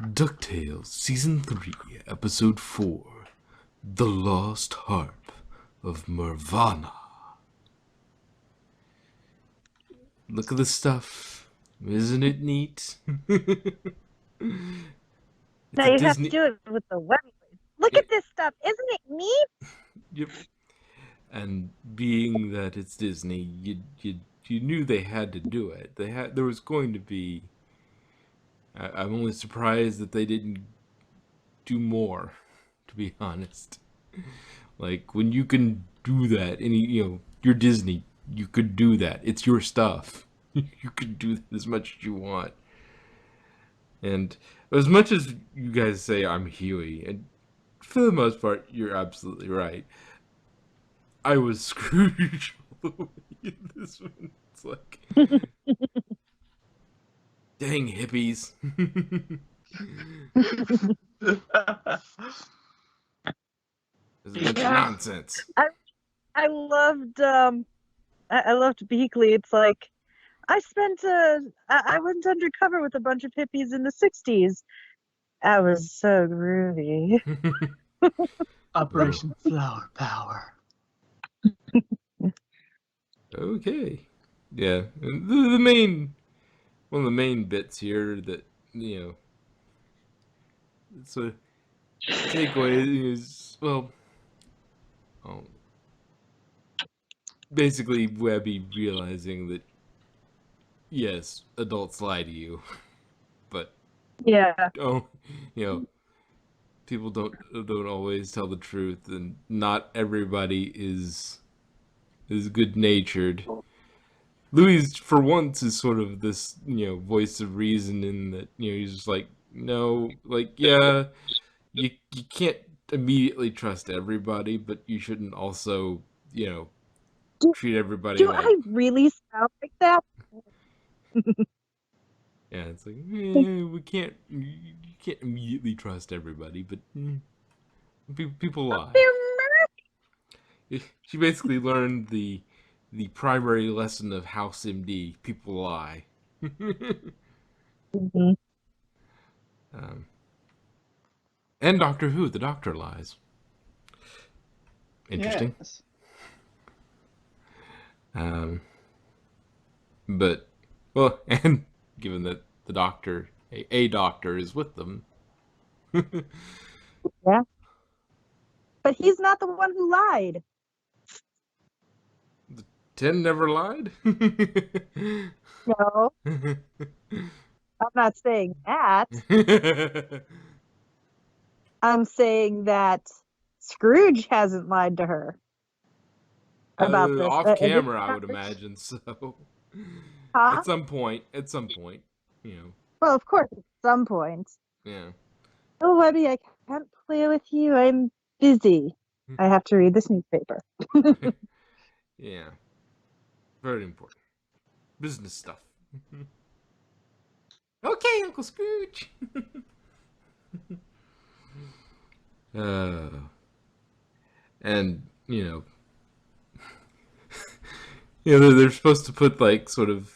DuckTales Season 3, Episode 4, The Lost Harp of Mervana. Look at the stuff. Isn't it neat? It's Now a you have to Disney... do it with the web. Look Yeah, at this stuff. Isn't it neat? yep. And being that it's Disney, you knew they had to do it. There was going to be... I'm only surprised that they didn't do more, to be honest. Like, when you can do that, you're Disney, you could do that. It's your stuff. You can do that as much as you want. And as much as you guys say I'm Huey, and for the most part, you're absolutely right. I was Scrooge all the way in this one. It's like, dang hippies. There's a bunch of Yeah. nonsense. I I loved I loved Beakley. It's like I went undercover with a bunch of hippies in the 60s. I was so groovy. Oh, Operation Flower Power. okay. Yeah. The main one of the main bits here that it's a takeaway is um, basically Webby realizing that yes, adults lie to you, but Yeah. oh, you know, people don't always tell the truth, and not everybody is good natured. Louis, for once, is sort of this voice of reason in that he's just like no, like yeah, you can't immediately trust everybody, but you shouldn't also you know Do treat everybody do like I really sound like that? yeah. It's like we can't you can't immediately trust everybody, but people lie. She basically learned the primary lesson of House MD. People lie. Mhm. um, and Doctor Who, the Doctor lies. Interesting. Yes. Um, but well, and given that the Doctor, a Doctor, is with them, the Yeah. But he's not the one who lied. Ten never lied. No, I'm not saying that. I'm saying that Scrooge hasn't lied to her about this. Off In this camera, I would conversation, imagine so. huh? At some point, you know, Well, of course, at some point. yeah. Oh, Webby, I can't play with you. I'm busy. I have to read this newspaper. Yeah, very important. Business stuff. Okay, Uncle Scrooge. uh, and they're supposed to put like sort of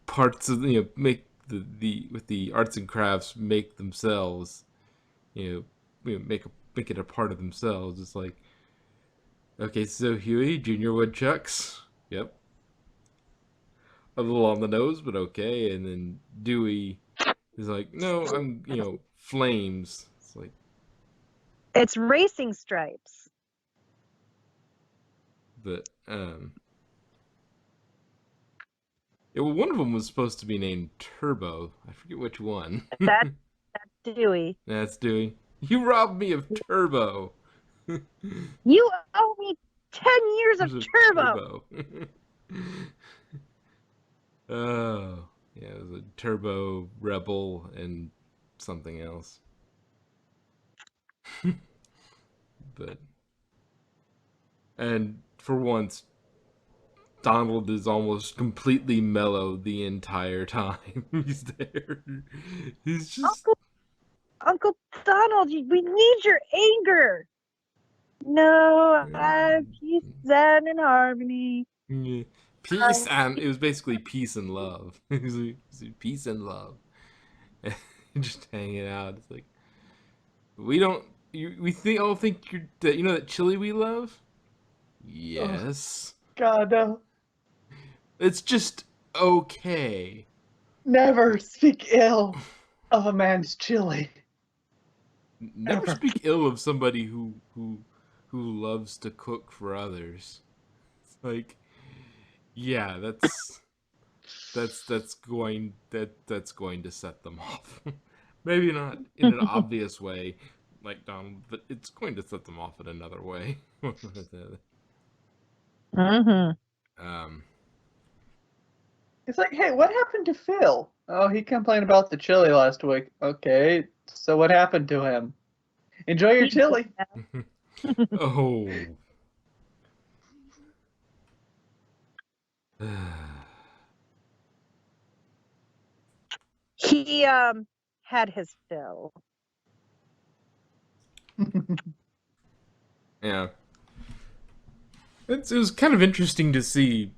parts of make the with the arts and crafts make themselves make it a part of themselves. It's like okay, so Huey, Junior Woodchucks. Yep, a little on the nose, but okay. And then Dewey is like, no, I'm flames. It's like, It's racing stripes. but yeah, well, one of them was supposed to be named Turbo. I forget which one. That Dewey. That's Dewey. You robbed me of Turbo. You owe me 10 years of There's a turbo. Turbo. Oh, yeah, it was a Turbo Rebel and something else. But and for once, Donald is almost completely mellow the entire time he's there. He's just Uncle Uncle Donald, we need your anger. No, I'm peace, zen, and harmony. peace, and it was basically peace and love. It was peace and love. just hanging out. It's like we don't. We think all think you're that you know that chili we love. Oh, Yes, God, no. it's just okay. Never speak ill of a man's chili. Never Ever. speak ill of somebody who loves to cook for others. It's like, yeah, that's going to set them off. Maybe not in an obvious way, like Donald, but it's going to set them off in another way. Mm-hmm. um, It's like, hey, what happened to Phil? Oh, he complained about the chili last week. Okay, so what happened to him? Enjoy your He's good chili. now. oh, He had his fill. yeah. It was kind of interesting to see.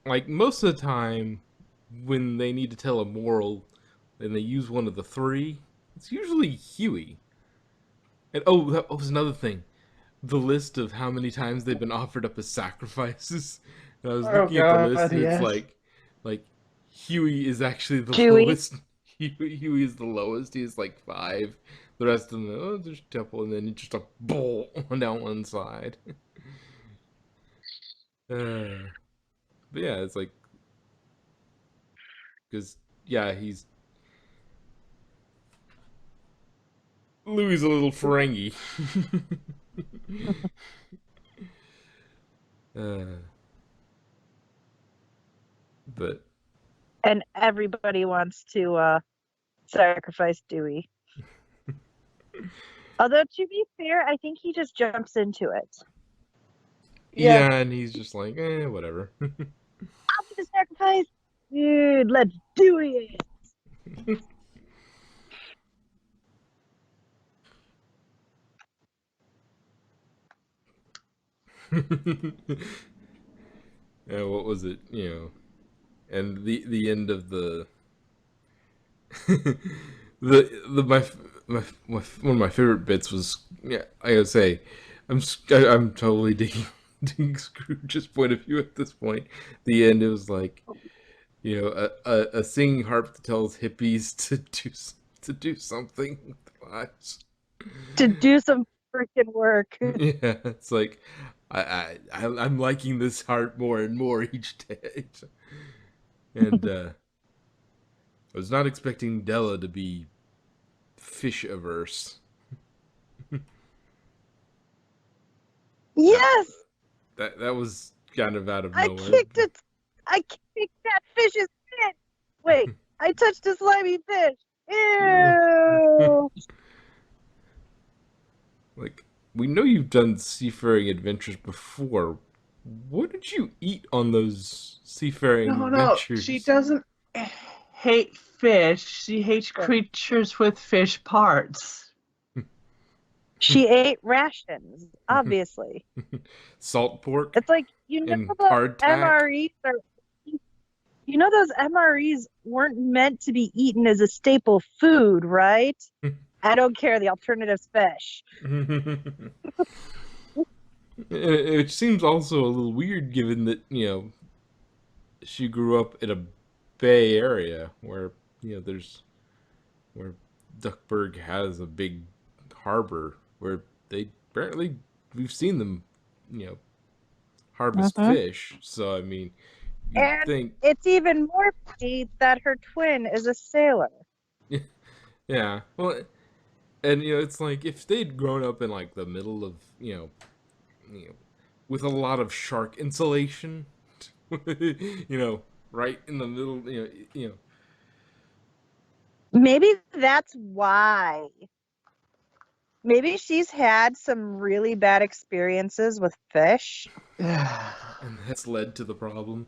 Like most of the time, when they need to tell a moral, and they use one of the three, it's usually Huey. And oh, that was another thing. The list of how many times they've been offered up as sacrifices. And I was Oh looking at the list, God, and it's yes. like Huey is actually the Chewy. lowest. Huey is the lowest. He is like 5. The rest of them, oh, there's Temple, and then just a bolt down one side. But yeah, it's like because yeah, he's Louis is a little Ferengi. uh, but And everybody wants to sacrifice Dewey. Although to be fair, I think he just jumps into it. Yeah. yeah, and he's just like, whatever. I'll be the sacrifice. Dude, let's do it. Yeah, what was it? And the end of the the my one of my favorite bits was yeah. I gotta say, I'm totally digging digging Scrooge's point of view at this point. The end, it was like a singing harp that tells hippies to do something with their lives. To do some freaking work. Yeah, it's like I'm liking this harp more and more each day, and I was not expecting Della to be fish averse. That Yes, that was kind of out of I nowhere. kicked it. I kicked that fish's fin. Wait, I touched a slimy fish. Ew. Like, we know you've done seafaring adventures before. What did you eat on those seafaring No, she adventures? doesn't hate fish. She hates creatures with fish parts. She ate rations, obviously. Salt pork It's like, and those hardtack. MREs are, those MREs weren't meant to be eaten as a staple food, right? I don't care. The alternative's fish. It seems also a little weird given that, she grew up in a bay area where, there's where Duckburg has a big harbor where they apparently we've seen them, you know, harvest Mm-hmm. fish. So I mean, you'd And think, it's even more funny that her twin is a sailor. yeah. Well, and it's like if they'd grown up in like the middle of, you know, with a lot of shark insulation, right in the middle, Maybe that's why. Maybe she's had some really bad experiences with fish. and that's led to the problem.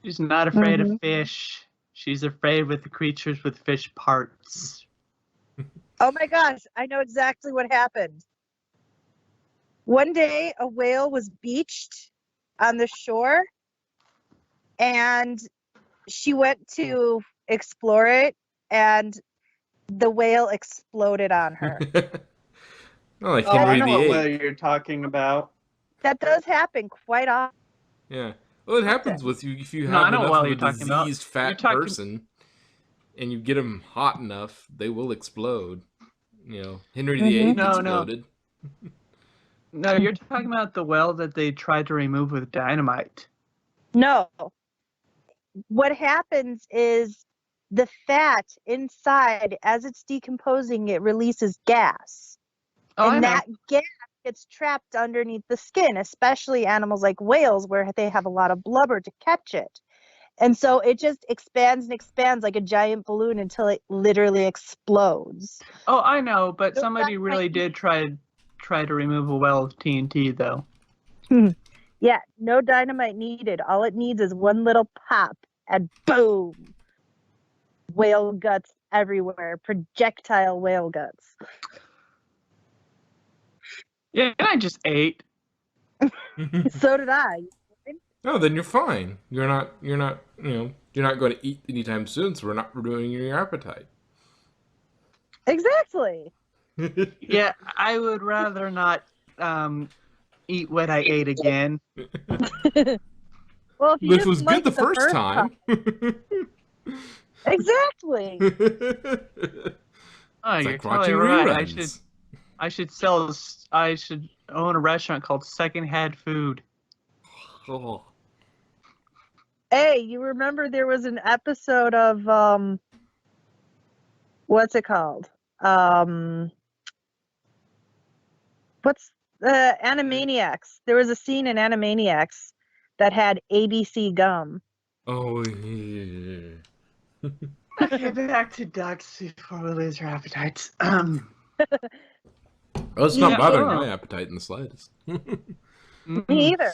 She's not afraid of Mm-hmm. fish. She's afraid with the creatures with fish parts. Oh my gosh, I know exactly what happened. One day, a whale was beached on the shore, and she went to explore it, and the whale exploded on her. Not like Oh, I Henry know what whale VIII. you're talking about. That does happen quite often. Yeah. Well, it happens with you if you No, I have know what enough whale of a you're talking about. diseased You're fat talking. person, and you get them hot enough, they will explode. Henry Mm-hmm. VIII No. exploded. No, you're talking about the whale that they tried to remove with dynamite. No. What happens is the fat inside, as it's decomposing, it releases gas. Oh, I And know. that gas gets trapped underneath the skin, especially animals like whales, where they have a lot of blubber to catch it. And so it just expands and expands like a giant balloon until it literally explodes. Oh, I know, but No somebody really did try to remove a whale with TNT, though. Yeah, no dynamite needed. All it needs is one little pop, and boom, whale guts everywhere, projectile whale guts. Yeah, and I just ate. So did I. No, then you're fine. You're not. You're not going to eat anytime soon. So we're not ruining your appetite. Exactly. Yeah, I would rather not eat what I ate again. Well, if you This didn't was good like the it the first first time, time. exactly. Oh, It's you're like totally watching right. reruns. I should own a restaurant called Secondhand Food. Oh. Hey, you remember there was an episode of what's it called? What's Animaniacs? There was a scene in Animaniacs that had ABC gum. Oh yeah. Okay, back to ducks before we lose our appetites. Oh, it's not Yeah, bothering my appetite in the slightest. me either.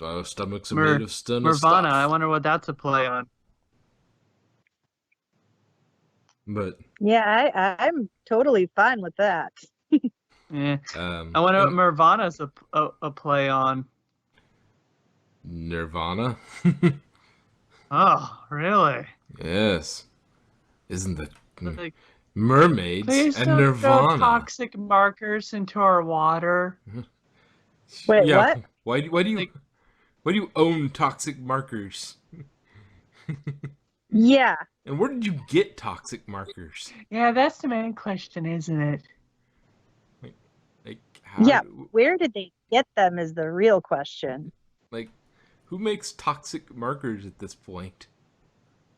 Our stomachs are made of stone of Mervana, stuff. I wonder what that's a play on. But Yeah, I'm totally fine with that. Yeah. I wonder what Mervana's a play on. Nirvana. Oh, really? Yes. Isn't that Like, mermaids please and don't throw Nirvana? toxic markers into our water. Wait, Yeah. what? Why do you own toxic markers? Yeah. And where did you get toxic markers? Yeah, that's the main question, isn't it? Like how? Yeah, where did they get them is the real question. Like, who makes toxic markers at this point?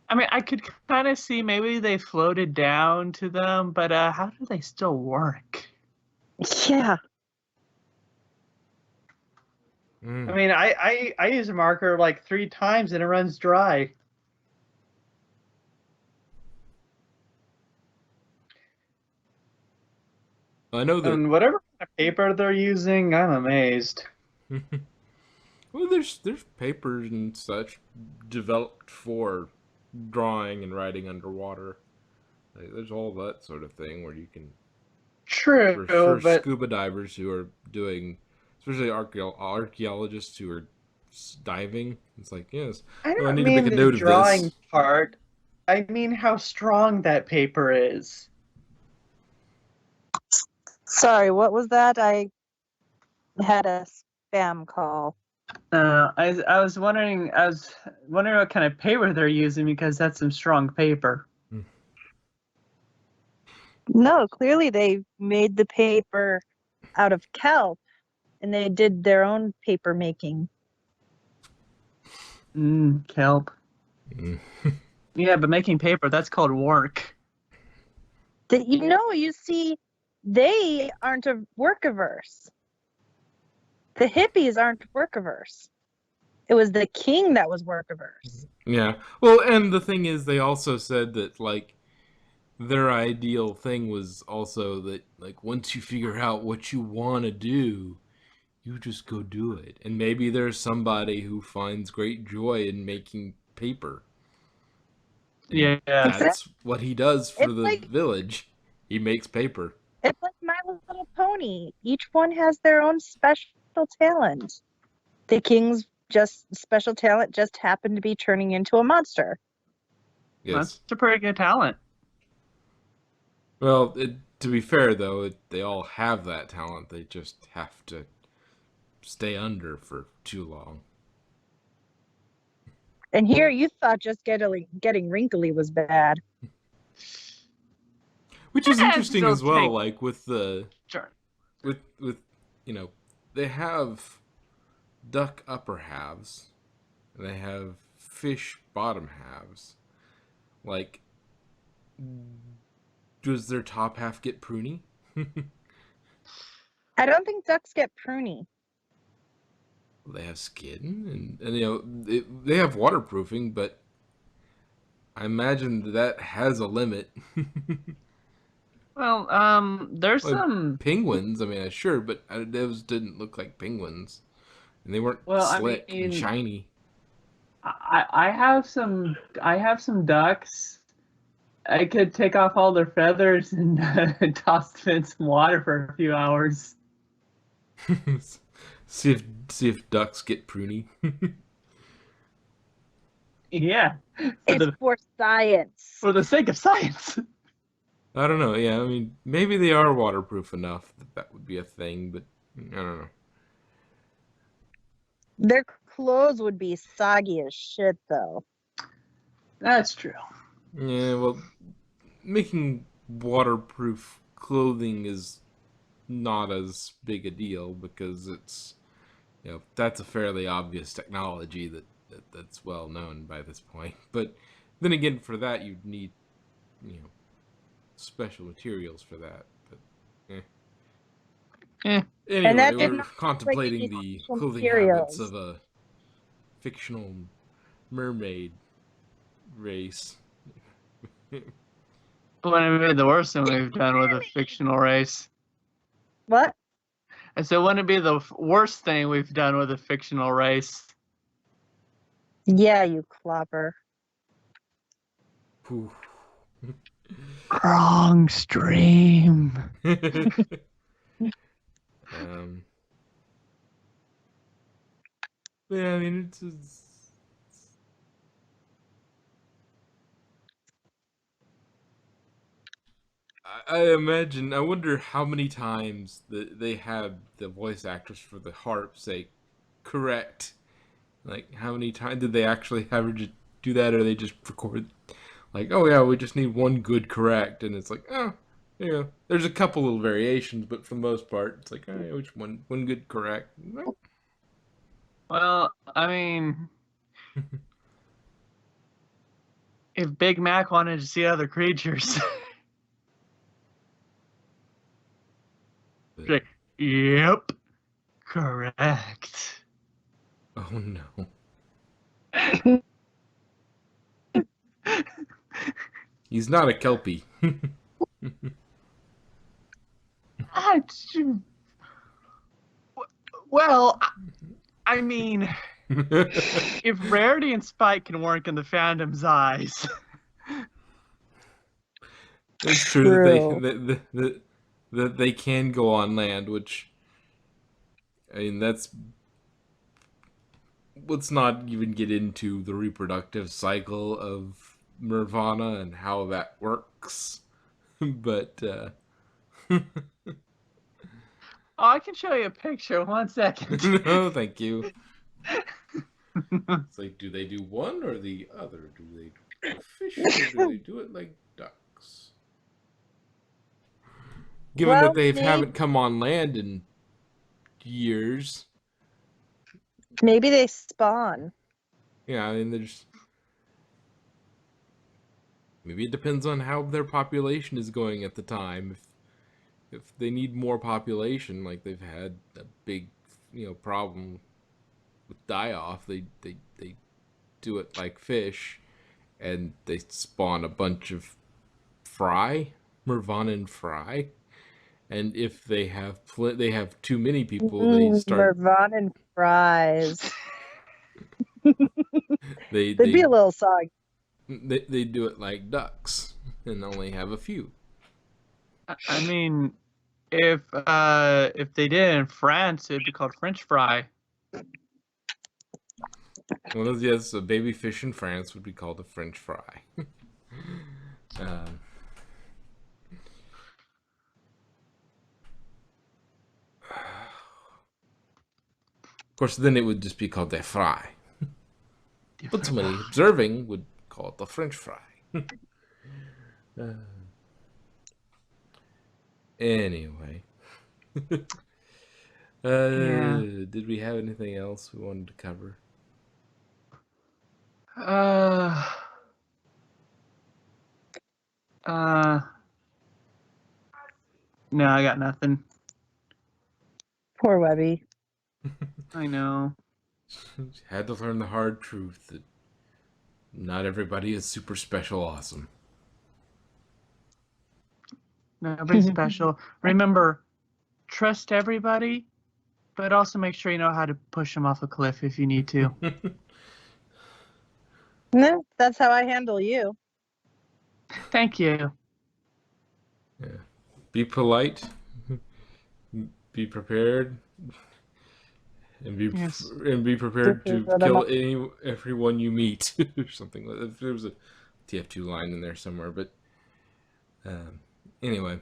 I mean, I could kind of see maybe they floated down to them, but how do they still work? Yeah. I mean, I use a marker like 3 times and it runs dry. I know that. And whatever kind of paper they're using, I'm amazed. Well, there's papers and such developed for drawing and writing underwater. Like, there's all that sort of thing where you can. True, For but scuba divers who are doing, especially archaeologists who are diving, it's like, yes, I I don't need to mean make a the note of drawing this. part. I mean how strong that paper is. Sorry, what was that? I had a spam call. I was wondering what kind of paper they're using because that's some strong paper. No, clearly they made the paper out of kelp and they did their own paper making. Kelp. Yeah, but making paper, that's called work. You see, they aren't a work averse. The hippies aren't work averse. It was the king that was work averse. Yeah. Well, and the thing is, they also said that, like, their ideal thing was also that, like, once you figure out what you want to do, you just go do it. And maybe there's somebody who finds great joy in making paper. And Yeah. that's what he does for It's the like- village. He makes paper. It's like My Little Pony. Each one has their own special talent. The king's just special talent just happened to be turning into a monster. Yes. That's a pretty good talent. Well, to be fair though, they all have that talent. They just have to stay under for too long. And here you thought just getting wrinkly was bad. Which is interesting It'll as well, take- like with the Sure. with you know, they have duck upper halves and they have fish bottom halves. Like, does their top half get pruny? I don't think ducks get pruny. They have skin and they have waterproofing, but I imagine that has a limit. Well, there's Like some. penguins, I mean, sure, but those didn't look like penguins, and they weren't Well, I slick and mean, shiny. I have some. I have some ducks. I could take off all their feathers and toss them in some water for a few hours. see if ducks get pruny. Yeah, It's for science. for the sake of science. I don't know. Yeah, I mean, maybe they are waterproof enough that would be a thing, but I don't know. Their clothes would be soggy as shit, though. That's true. Yeah, well, making waterproof clothing is not as big a deal because it's that's a fairly obvious technology that's well known by this point. But then again, for that you'd need special materials for that. But Eh. And anyway, that's we're not contemplating like the special clothing habits materials. of a fictional mermaid race. Wouldn't it be the worst thing we've done with a fictional race? What? I said, wouldn't it be the worst thing we've done with a fictional race? Yeah, you clopper. Whew. Wrong stream. um, yeah, I mean, I imagine. I wonder how many times they had the voice actors for the harp say correct. Like, how many times did they actually have her just do that, or they just record? Like, oh yeah, we just need one good correct, and it's like, oh, there's a couple little variations, but for the most part, it's like, oh, yeah, which one good correct? Well, I mean, if Big Mac wanted to see other creatures, like, yep, correct. Oh no, he's not a kelpie. Ah, well, I mean, if Rarity and Spike can work in the fandom's eyes, It's true that they can go on land, which I mean that's let's not even get into the reproductive cycle of Mervana and how that works. But oh, I can show you a picture. 1 second. no, thank you. It's like, do they do one or the other? Do they do fish or do they do it like ducks? Given that Well, they maybe, haven't come on land in years, maybe they spawn. yeah, I mean, there's maybe it depends on how their population is going at the time. If they need more population, like they've had a big, problem with die off, they do it like fish, and they spawn a bunch of Mervanan fry. And if they have too many people, they start Mervana and fries. they They'd be they a little soggy. they do it like ducks and only have a few. I mean, if they did it in France, it'd be called French fry. Well, yes, a baby fish in France would be called a French fry. um, of course, then it would just be called a fry. But somebody observing would call it the French fry. Anyway. Yeah. Did we have anything else we wanted to cover? No, I got nothing. Poor Webby. I know. Had to learn the hard truth that not everybody is super special awesome. Nobody's special. Remember, trust everybody, but also make sure you know how to push them off a cliff if you need to. No, that's how I handle you. Thank you. Yeah. Be polite. Be prepared. And be Yes. prepared This is to what kill everyone you meet, or something. If there was a TF2 line in there somewhere, but anyway,